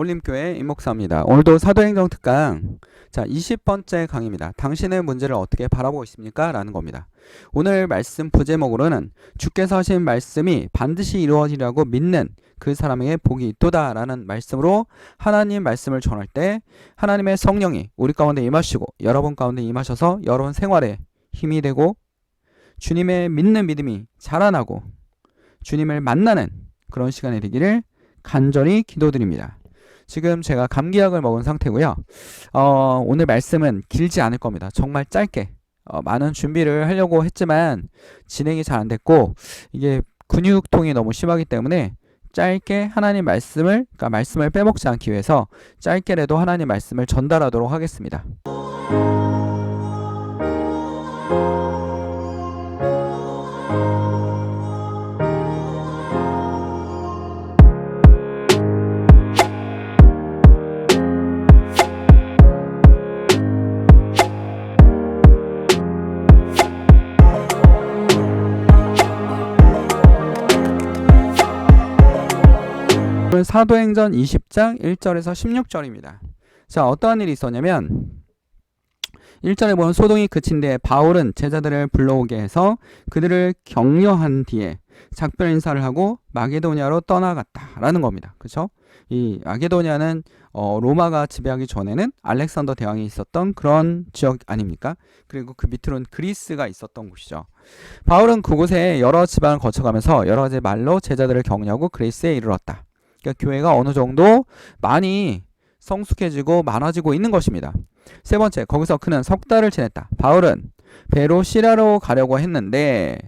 올림교회 임목사입니다. 오늘도 사도행정 특강 20번째 강의입니다. 당신의 문제를 어떻게 바라보고 있습니까? 라는 겁니다. 오늘 말씀 부제목으로는 주께서 하신 말씀이 반드시 이루어지리라고 믿는 그 사람에게 복이 있도다 라는 말씀으로 하나님 말씀을 전할 때 하나님의 성령이 우리 가운데 임하시고 여러분 가운데 임하셔서 여러분 생활에 힘이 되고 주님의 믿는 믿음이 자라나고 주님을 만나는 그런 시간이 되기를 간절히 기도드립니다. 지금 제가 감기약을 먹은 상태고요. 오늘 말씀은 길지 않을 겁니다. 정말 짧게 많은 준비를 하려고 했지만 진행이 잘 안 됐고 이게 근육통이 너무 심하기 때문에 짧게 하나님 말씀을 말씀을 빼먹지 않기 위해서 짧게라도 하나님 말씀을 전달하도록 하겠습니다. 사도행전 20장 1절에서 16절입니다. 자, 어떠한 일이 있었냐면 1절에 보면 소동이 그친 뒤에 바울은 제자들을 불러오게 해서 그들을 격려한 뒤에 작별 인사를 하고 마게도니아로 떠나갔다라는 겁니다. 그렇죠? 이 마게도니아는 로마가 지배하기 전에는 알렉산더 대왕이 있었던 그런 지역 아닙니까? 그리고 그 밑으로는 그리스가 있었던 곳이죠. 바울은 그곳에 여러 지방을 거쳐가면서 여러 가지 말로 제자들을 격려하고 그리스에 이르렀다. 그러니까 교회가 어느 정도 많이 성숙해지고 많아지고 있는 것입니다. 세 번째, 거기서 그는 석 달을 지냈다. 바울은 배로 시라로 가려고 했는데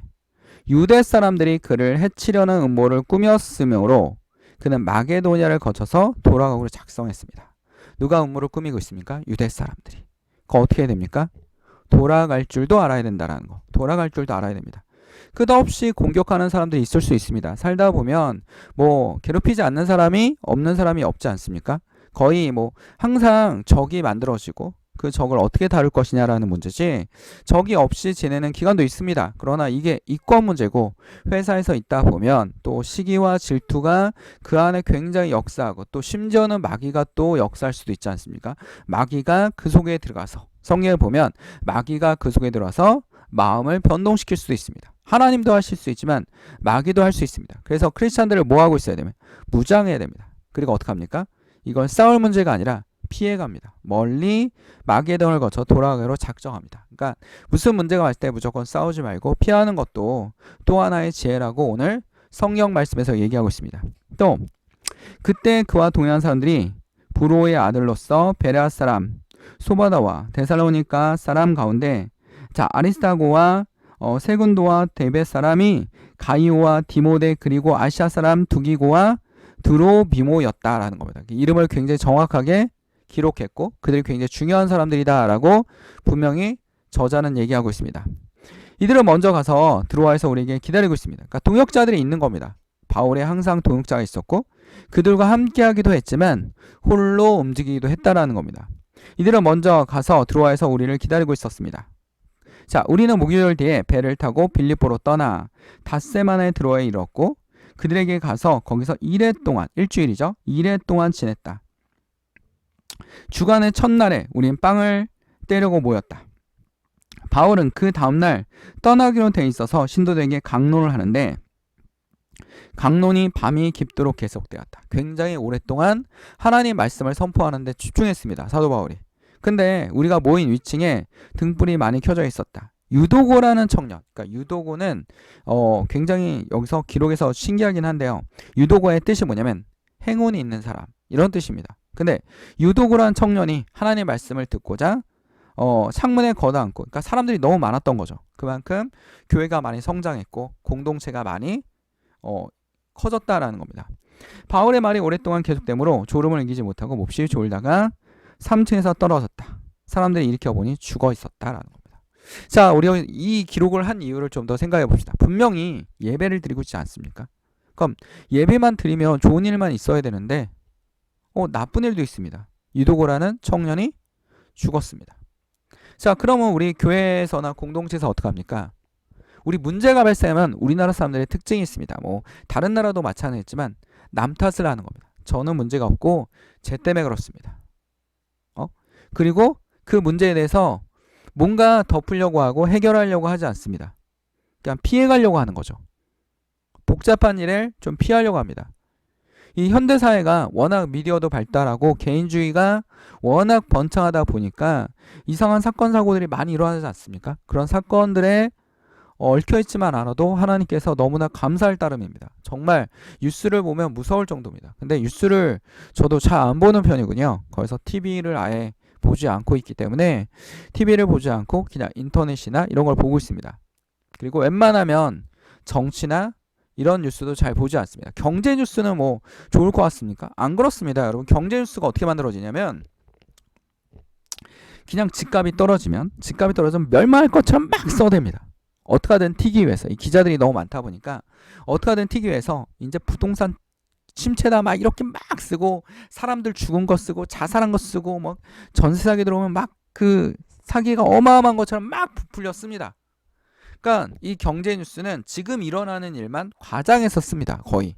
유대 사람들이 그를 해치려는 음모를 꾸몄으므로 그는 마게도니아를 거쳐서 돌아가기로 작성했습니다. 누가 음모를 꾸미고 있습니까? 유대 사람들이. 그거 어떻게 해야 됩니까? 돌아갈 줄도 알아야 된다라는 거. 돌아갈 줄도 알아야 됩니다. 끝없이 공격하는 사람들이 있을 수 있습니다. 살다 보면 괴롭히지 않는 사람이 없는 사람이 없지 않습니까? 거의 항상 적이 만들어지고 그 적을 어떻게 다룰 것이냐라는 문제지 적이 없이 지내는 기간도 있습니다. 그러나 이게 이권 문제고 회사에서 있다 보면 또 시기와 질투가 그 안에 굉장히 역사하고 또 심지어는 마귀가 또 역사할 수도 있지 않습니까? 마귀가 그 속에 들어가서 성경을 보면 마귀가 그 속에 들어와서 마음을 변동시킬 수도 있습니다. 하나님도 하실 수 있지만 마귀도 할 수 있습니다. 그래서 크리스찬들을 뭐 하고 있어야 되면 무장해야 됩니다. 그리고 어떻게 합니까? 이건 싸울 문제가 아니라 피해갑니다. 멀리 마게돈을 거쳐 돌아가기로 작정합니다. 그러니까 무슨 문제가 왔을 때 무조건 싸우지 말고 피하는 것도 또 하나의 지혜라고 오늘 성경 말씀에서 얘기하고 있습니다. 또 그때 그와 동행한 사람들이 브로의 아들로서 베레아 사람 소바다와 데살로니가 사람 가운데 아리스타고와 세군도와 데베 사람이 가이오와 디모데 그리고 아시아 사람 두기고와 드로비모였다라는 겁니다. 이름을 굉장히 정확하게 기록했고 그들이 굉장히 중요한 사람들이다라고 분명히 저자는 얘기하고 있습니다. 이들은 먼저 가서 드로아에서 우리에게 기다리고 있습니다. 그러니까 동역자들이 있는 겁니다. 바울에 항상 동역자가 있었고 그들과 함께하기도 했지만 홀로 움직이기도 했다라는 겁니다. 이들은 먼저 가서 드로아에서 우리를 기다리고 있었습니다. 자, 우리는 목요일 뒤에 배를 타고 빌립보로 떠나 닷새 만에 드로아에 이르렀고 그들에게 가서 거기서 1회 동안, 일주일이죠. 1회 동안 지냈다. 주간의 첫날에 우린 빵을 떼려고 모였다. 바울은 그 다음날 떠나기로 돼 있어서 신도들에게 강론을 하는데 강론이 밤이 깊도록 계속되었다. 굉장히 오랫동안 하나님 말씀을 선포하는 데 집중했습니다. 사도 바울이. 근데 우리가 모인 위층에 등불이 많이 켜져 있었다. 유도고라는 청년, 그러니까 유도고는 굉장히 여기서 기록에서 신기하긴 한데요. 유도고의 뜻이 뭐냐면 행운이 있는 사람 이런 뜻입니다. 근데 유도고라는 청년이 하나님의 말씀을 듣고자 창문에 걷어앉고, 그러니까 사람들이 너무 많았던 거죠. 그만큼 교회가 많이 성장했고 공동체가 많이 커졌다라는 겁니다. 바울의 말이 오랫동안 계속되므로 졸음을 이기지 못하고 몹시 졸다가 3층에서 떨어졌다. 사람들이 일으켜보니 죽어 있었다라는 겁니다. 자, 우리가 이 기록을 한 이유를 좀 더 생각해 봅시다. 분명히 예배를 드리고 있지 않습니까? 그럼 예배만 드리면 좋은 일만 있어야 되는데 나쁜 일도 있습니다. 유도고라는 청년이 죽었습니다. 자, 그러면 우리 교회에서나 공동체에서 어떻게 합니까? 우리 문제가 발생하면 우리나라 사람들의 특징이 있습니다. 다른 나라도 마찬가지지만 남 탓을 하는 겁니다. 저는 문제가 없고 쟤 때문에 그렇습니다. 그리고 그 문제에 대해서 뭔가 덮으려고 하고 해결하려고 하지 않습니다. 그냥 피해가려고 하는 거죠. 복잡한 일을 좀 피하려고 합니다. 이 현대사회가 워낙 미디어도 발달하고 개인주의가 워낙 번창하다 보니까 이상한 사건 사고들이 많이 일어나지 않습니까? 그런 사건들에 얽혀있지만 않아도 하나님께서 너무나 감사할 따름입니다. 정말 뉴스를 보면 무서울 정도입니다. 근데 뉴스를 저도 잘 안 보는 편이군요. 그래서 TV를 아예 보지 않고 있기 때문에 TV를 보지 않고 그냥 인터넷이나 이런 걸 보고 있습니다. 그리고 웬만하면 정치나 이런 뉴스도 잘 보지 않습니다. 경제 뉴스는 뭐 좋을 것 같습니까? 안 그렇습니다. 여러분, 경제 뉴스가 어떻게 만들어지냐면 그냥 집값이 떨어지면 멸망할 것처럼 막 써댑니다. 어떻게 하든 튀기 위해서. 이 기자들이 너무 많다 보니까 어떻게 하든 튀기 위해서 이제 부동산 침체다 막 이렇게 막 쓰고 사람들 죽은 거 쓰고 자살한 거 쓰고 막 전세 사기 들어오면 막 그 사기가 어마어마한 것처럼 막 부풀려 씁니다. 그러니까 이 경제 뉴스는 지금 일어나는 일만 과장해서 씁니다. 거의.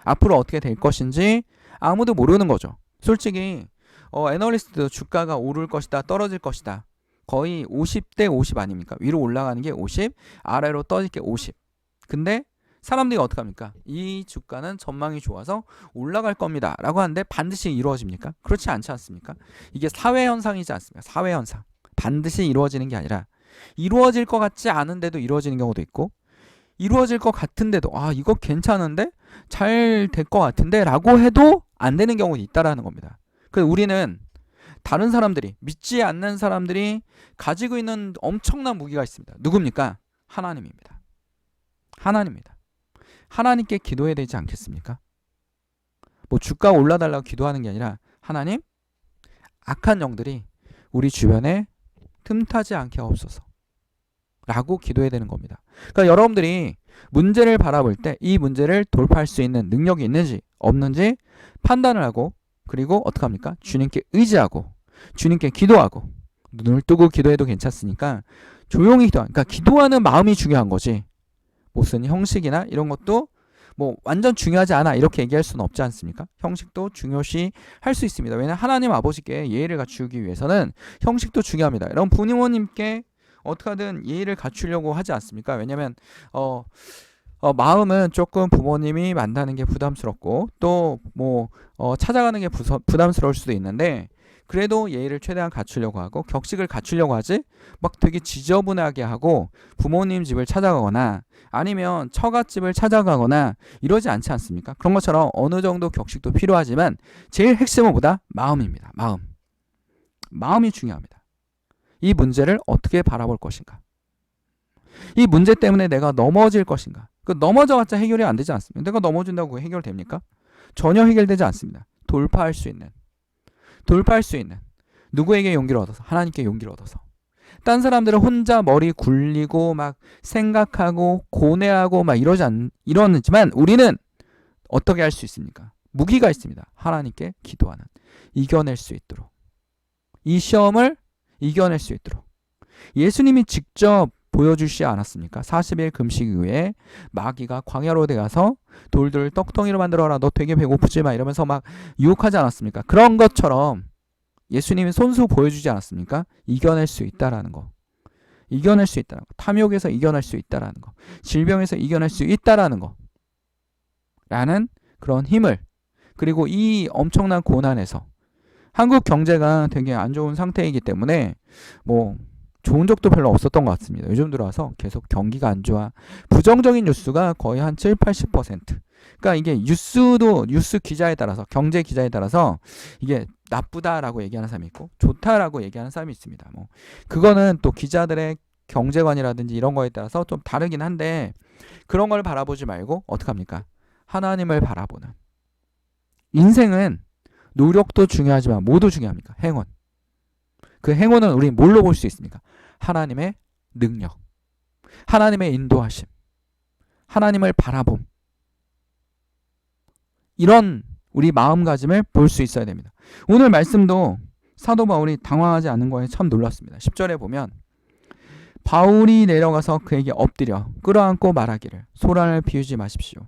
앞으로 어떻게 될 것인지 아무도 모르는 거죠. 솔직히 애널리스트도 주가가 오를 것이다, 떨어질 것이다. 거의 50대 50 아닙니까? 위로 올라가는 게 50, 아래로 떨어질 게 50. 근데 사람들이 어떻게 합니까? 이 주가는 전망이 좋아서 올라갈 겁니다 라고 하는데 반드시 이루어집니까? 그렇지 않지 않습니까? 이게 사회현상이지 않습니까? 사회현상. 반드시 이루어지는 게 아니라 이루어질 것 같지 않은데도 이루어지는 경우도 있고 이루어질 것 같은데도 이거 괜찮은데? 잘 될 것 같은데? 라고 해도 안 되는 경우도 있다라는 겁니다. 그래서 우리는 다른 사람들이, 믿지 않는 사람들이 가지고 있는 엄청난 무기가 있습니다. 누굽니까? 하나님입니다. 하나님입니다. 하나님께 기도해야 되지 않겠습니까? 뭐 주가 올라달라고 기도하는 게 아니라 하나님, 악한 영들이 우리 주변에 틈타지 않게 하옵소서 라고 기도해야 되는 겁니다. 그러니까 여러분들이 문제를 바라볼 때 이 문제를 돌파할 수 있는 능력이 있는지 없는지 판단을 하고 그리고 어떻게 합니까? 주님께 의지하고 주님께 기도하고 눈을 뜨고 기도해도 괜찮으니까 조용히 기도하는, 그러니까 기도하는 마음이 중요한 거지. 무슨 형식이나 이런 것도 뭐 완전 중요하지 않아 이렇게 얘기할 수는 없지 않습니까? 형식도 중요시 할 수 있습니다. 왜냐하면 하나님 아버지께 예의를 갖추기 위해서는 형식도 중요합니다. 여러분, 부모님께 어떻게 하든 예의를 갖추려고 하지 않습니까? 왜냐하면 마음은 조금 부모님이 만나는 게 부담스럽고 또 뭐 찾아가는 게 부담스러울 수도 있는데 그래도 예의를 최대한 갖추려고 하고 격식을 갖추려고 하지 막 되게 지저분하게 하고 부모님 집을 찾아가거나 아니면 처갓집을 찾아가거나 이러지 않지 않습니까? 그런 것처럼 어느 정도 격식도 필요하지만 제일 핵심은 뭐다? 마음입니다. 마음이 중요합니다. 이 문제를 어떻게 바라볼 것인가? 이 문제 때문에 내가 넘어질 것인가? 넘어져봤자 해결이 안 되지 않습니까? 내가 넘어진다고 해결됩니까? 전혀 해결되지 않습니다. 돌파할 수 있는 누구에게 용기를 얻어서? 하나님께 용기를 얻어서. 딴 사람들은 혼자 머리 굴리고 막 생각하고 고뇌하고 막 이러지만 우리는 어떻게 할 수 있습니까? 무기가 있습니다. 하나님께 기도하는, 이겨낼 수 있도록, 이 시험을 이겨낼 수 있도록 예수님이 직접 보여주시지 않았습니까? 40일 금식 이후에 마귀가 광야로 들어가서 돌들을 떡덩이로 만들어라, 너 되게 배고프지 마 이러면서 막 유혹하지 않았습니까? 그런 것처럼 예수님이 손수 보여주지 않았습니까? 이겨낼 수 있다라는 거, 탐욕에서 이겨낼 수 있다라는 거, 질병에서 이겨낼 수 있다라는 거 라는 그런 힘을, 그리고 이 엄청난 고난에서 한국 경제가 되게 안 좋은 상태이기 때문에 뭐 좋은 적도 별로 없었던 것 같습니다. 요즘 들어와서 계속 경기가 안 좋아. 부정적인 뉴스가 거의 한 7, 80%. 그러니까 이게 뉴스 기자에 따라서, 경제 기자에 따라서 이게 나쁘다라고 얘기하는 사람이 있고 좋다라고 얘기하는 사람이 있습니다. 뭐 그거는 또 기자들의 경제관이라든지 이런 거에 따라서 좀 다르긴 한데 그런 걸 바라보지 말고 어떻게 합니까? 하나님을 바라보는. 인생은 노력도 중요하지만 뭐도 중요합니까? 행운. 그 행운은 우리 뭘로 볼 수 있습니까? 하나님의 능력, 하나님의 인도하심, 하나님을 바라봄, 이런 우리 마음가짐을 볼 수 있어야 됩니다. 오늘 말씀도 사도 바울이 당황하지 않는 거에 참 놀랐습니다. 10절에 보면 바울이 내려가서 그에게 엎드려 끌어안고 말하기를 소란을 피우지 마십시오.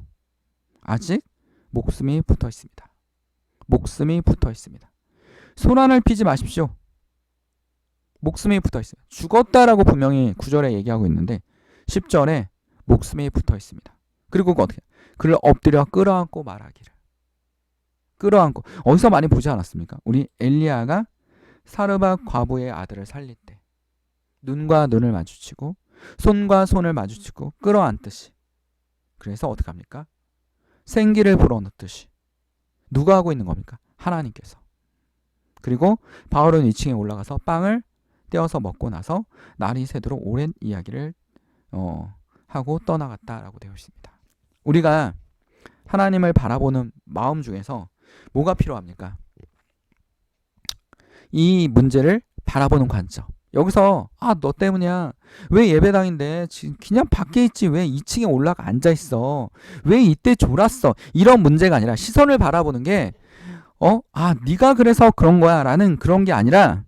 아직 목숨이 붙어 있습니다. 목숨이 붙어 있습니다. 소란을 피지 마십시오. 목숨이 붙어 있어요. 죽었다라고 분명히 9절에 얘기하고 있는데 10절에 목숨이 붙어 있습니다. 그리고 어떻게? 그를 엎드려 끌어안고 말하기를. 끌어안고. 어디서 많이 보지 않았습니까? 우리 엘리야가 사르밧 과부의 아들을 살릴 때 눈과 눈을 마주치고 손과 손을 마주치고 끌어안듯이. 그래서 어떻게 합니까? 생기를 불어넣듯이. 누가 하고 있는 겁니까? 하나님께서. 그리고 바울은 2층에 올라가서 빵을 떼어서 먹고 나서 날이 새도록 오랜 이야기를 하고 떠나갔다라고 되어 있습니다. 우리가 하나님을 바라보는 마음 중에서 뭐가 필요합니까? 이 문제를 바라보는 관점. 여기서 너 때문이야. 왜 예배당인데 그냥 밖에 있지 왜 2층에 올라가 앉아있어. 왜 이때 졸았어. 이런 문제가 아니라 시선을 바라보는 게 네가 그래서 그런 거야 라는 그런 게 아니라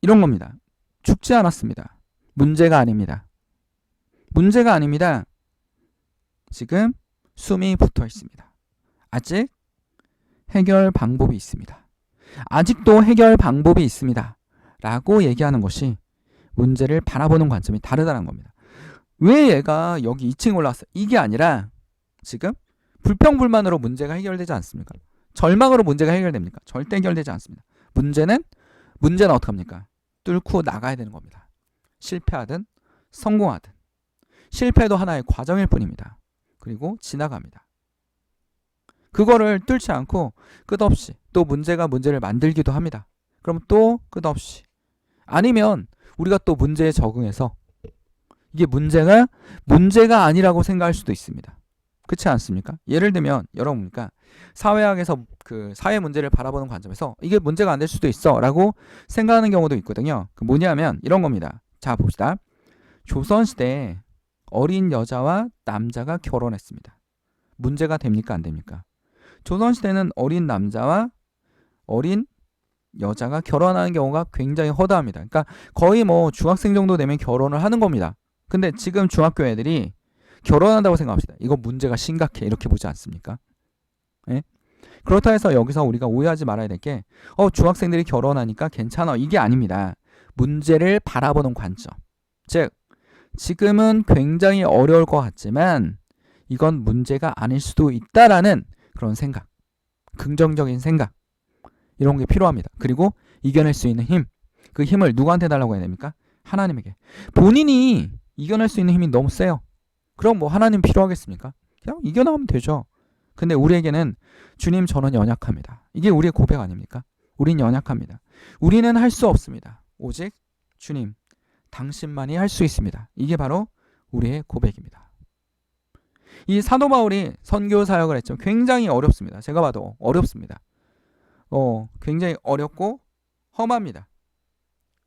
이런 겁니다. 죽지 않았습니다. 문제가 아닙니다. 문제가 아닙니다. 지금 숨이 붙어 있습니다. 아직 해결 방법이 있습니다. 아직도 해결 방법이 있습니다. 라고 얘기하는 것이 문제를 바라보는 관점이 다르다는 겁니다. 왜 얘가 여기 2층에 올라왔어? 이게 아니라 지금 불평불만으로 문제가 해결되지 않습니까? 절망으로 문제가 해결됩니까? 절대 해결되지 않습니다. 문제는 어떻게 합니까? 뚫고 나가야 되는 겁니다. 실패하든 성공하든. 실패도 하나의 과정일 뿐입니다. 그리고 지나갑니다. 그거를 뚫지 않고 끝없이 또 문제가 문제를 만들기도 합니다. 그럼 또 끝없이. 아니면 우리가 또 문제에 적응해서 이게 문제가 아니라고 생각할 수도 있습니다. 그렇지 않습니까? 예를 들면 여러분 보니까 사회학에서 그 사회 문제를 바라보는 관점에서 이게 문제가 안 될 수도 있어 라고 생각하는 경우도 있거든요. 그 뭐냐면 이런 겁니다. 자 봅시다. 조선시대에 어린 여자와 남자가 결혼했습니다. 문제가 됩니까 안 됩니까? 조선시대는 어린 남자와 어린 여자가 결혼하는 경우가 굉장히 허다합니다. 그러니까 거의 뭐 중학생 정도 되면 결혼을 하는 겁니다. 근데 지금 중학교 애들이 결혼한다고 생각합시다. 이거 문제가 심각해 이렇게 보지 않습니까? 예? 그렇다 해서 여기서 우리가 오해하지 말아야 될 게 중학생들이 결혼하니까 괜찮아 이게 아닙니다. 문제를 바라보는 관점. 즉 지금은 굉장히 어려울 것 같지만 이건 문제가 아닐 수도 있다라는 그런 생각, 긍정적인 생각 이런 게 필요합니다. 그리고 이겨낼 수 있는 힘, 그 힘을 누구한테 달라고 해야 됩니까? 하나님에게. 본인이 이겨낼 수 있는 힘이 너무 세요. 그럼 뭐 하나님 필요하겠습니까? 그냥 이겨나가면 되죠. 근데 우리에게는 주님 저는 연약합니다. 이게 우리의 고백 아닙니까? 우린 연약합니다. 우리는 할 수 없습니다. 오직 주님 당신만이 할 수 있습니다. 이게 바로 우리의 고백입니다. 이 사도 바울이 선교 사역을 했죠. 굉장히 어렵습니다. 제가 봐도 어렵습니다. 굉장히 어렵고 험합니다.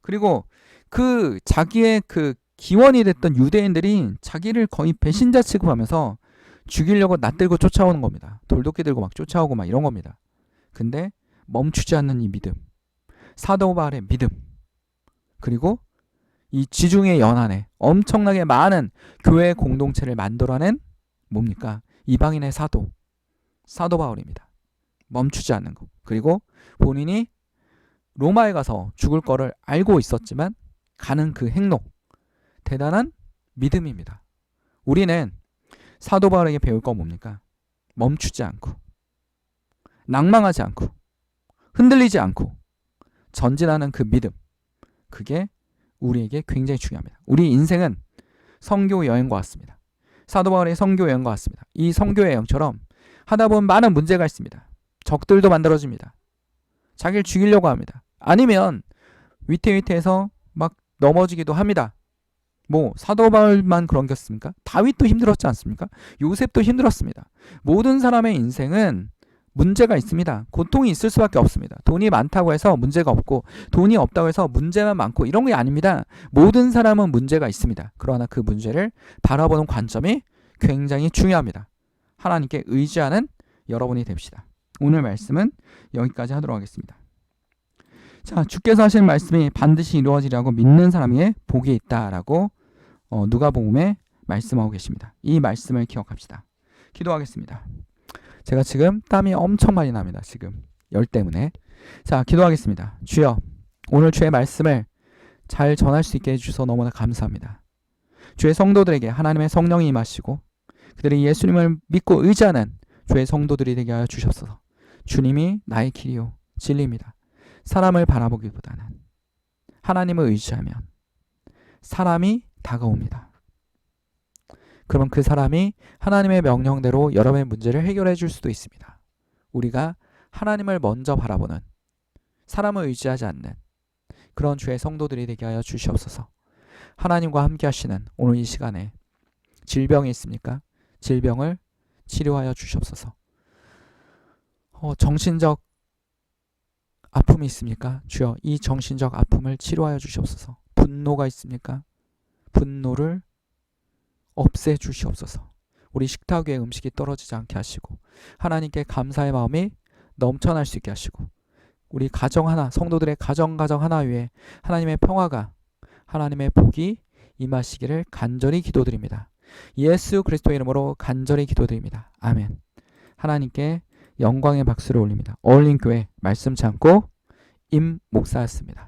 그리고 그 자기의 그 기원이 됐던 유대인들이 자기를 거의 배신자 취급하면서 죽이려고 낫들고 쫓아오는 겁니다. 돌도끼 들고 막 쫓아오고 막 이런 겁니다. 근데 멈추지 않는 이 믿음, 사도 바울의 믿음, 그리고 이 지중해 연안에 엄청나게 많은 교회 공동체를 만들어낸 뭡니까? 이방인의 사도 바울입니다. 멈추지 않는 것. 그리고 본인이 로마에 가서 죽을 거를 알고 있었지만 가는 그 행동, 대단한 믿음입니다. 우리는 사도 바울에게 배울 건 뭡니까? 멈추지 않고, 낭망하지 않고, 흔들리지 않고 전진하는 그 믿음, 그게 우리에게 굉장히 중요합니다. 우리 인생은 선교 여행과 같습니다. 사도 바울의 선교 여행과 같습니다. 이 선교 여행처럼 하다 보면 많은 문제가 있습니다. 적들도 만들어집니다. 자기를 죽이려고 합니다. 아니면 위태위태해서 막 넘어지기도 합니다. 뭐 사도 바울만 그런 겠습니까? 다윗도 힘들었지 않습니까? 요셉도 힘들었습니다. 모든 사람의 인생은 문제가 있습니다. 고통이 있을 수밖에 없습니다. 돈이 많다고 해서 문제가 없고 돈이 없다고 해서 문제만 많고 이런 게 아닙니다. 모든 사람은 문제가 있습니다. 그러나 그 문제를 바라보는 관점이 굉장히 중요합니다. 하나님께 의지하는 여러분이 됩시다. 오늘 말씀은 여기까지 하도록 하겠습니다. 자, 주께서 하신 말씀이 반드시 이루어지리라고 믿는 사람에게 복이 있다라고 누가복음에 말씀하고 계십니다. 이 말씀을 기억합시다. 기도하겠습니다. 제가 지금 땀이 엄청 많이 납니다. 지금 열 때문에. 자, 기도하겠습니다. 주여, 오늘 주의 말씀을 잘 전할 수 있게 해주셔서 너무나 감사합니다. 주의 성도들에게 하나님의 성령이 임하시고 그들이 예수님을 믿고 의지하는 주의 성도들이 되게 하여 주셨소서. 주님이 나의 길이요 진리입니다. 사람을 바라보기보다는 하나님을 의지하면 사람이 다가옵니다. 그러면 그 사람이 하나님의 명령대로 여러분의 문제를 해결해 줄 수도 있습니다. 우리가 하나님을 먼저 바라보는, 사람을 의지하지 않는 그런 주의 성도들이 되게 하여 주시옵소서. 하나님과 함께 하시는 오늘 이 시간에 질병이 있습니까? 질병을 치료하여 주시옵소서. 정신적 아픔이 있습니까? 주여, 이 정신적 아픔을 치료하여 주시옵소서. 분노가 있습니까? 분노를 없애 주시옵소서. 우리 식탁 위에 음식이 떨어지지 않게 하시고 하나님께 감사의 마음이 넘쳐날 수 있게 하시고 우리 가정 하나, 성도들의 가정 하나 위에 하나님의 평화가, 하나님의 복이 임하시기를 간절히 기도드립니다. 예수 그리스도의 이름으로 간절히 기도드립니다. 아멘. 하나님께 영광의 박수를 올립니다. 어울림교회 말씀 참고 임 목사였습니다.